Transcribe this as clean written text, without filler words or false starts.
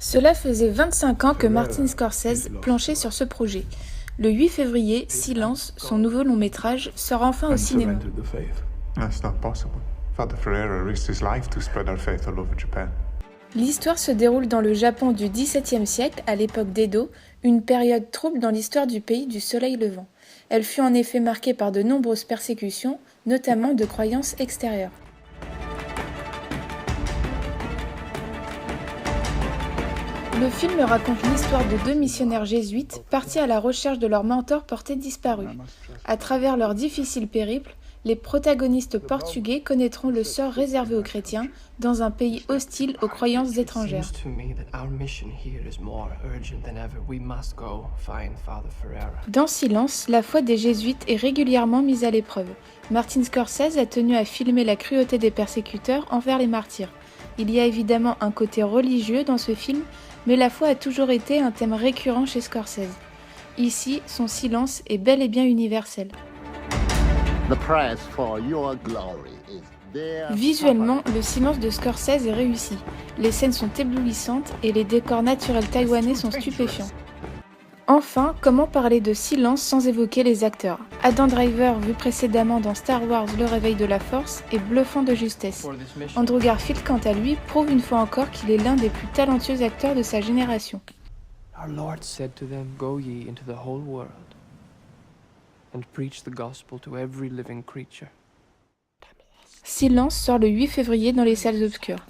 Cela faisait 25 ans que Martin Scorsese planchait sur ce projet. Le 8 février, Silence, son nouveau long métrage, sort enfin au cinéma. That's not possible. Father Ferreira risked his life to spread our faith all over Japan. L'histoire se déroule dans le Japon du XVIIe siècle, à l'époque d'Edo, une période trouble dans l'histoire du pays du soleil levant. Elle fut en effet marquée par de nombreuses persécutions, notamment de croyances extérieures. Le film raconte l'histoire de deux missionnaires jésuites partis à la recherche de leur mentor porté disparu. À travers leur difficile périple, les protagonistes portugais connaîtront le sort réservé aux chrétiens dans un pays hostile aux croyances étrangères. Dans Silence, la foi des jésuites est régulièrement mise à l'épreuve. Martin Scorsese a tenu à filmer la cruauté des persécuteurs envers les martyrs. Il y a évidemment un côté religieux dans ce film, mais la foi a toujours été un thème récurrent chez Scorsese. Ici, son silence est bel et bien universel. Visuellement, le silence de Scorsese est réussi. Les scènes sont éblouissantes et les décors naturels taïwanais sont stupéfiants. Enfin, comment parler de silence sans évoquer les acteurs? Adam Driver, vu précédemment dans Star Wars Le Réveil de la Force, est bluffant de justesse. Andrew Garfield, quant à lui, prouve une fois encore qu'il est l'un des plus talentueux acteurs de sa génération. Our Lord said to them, "Go ye into the whole world and preach the gospel to every living creature." Silence sort le 8 février dans les salles obscures.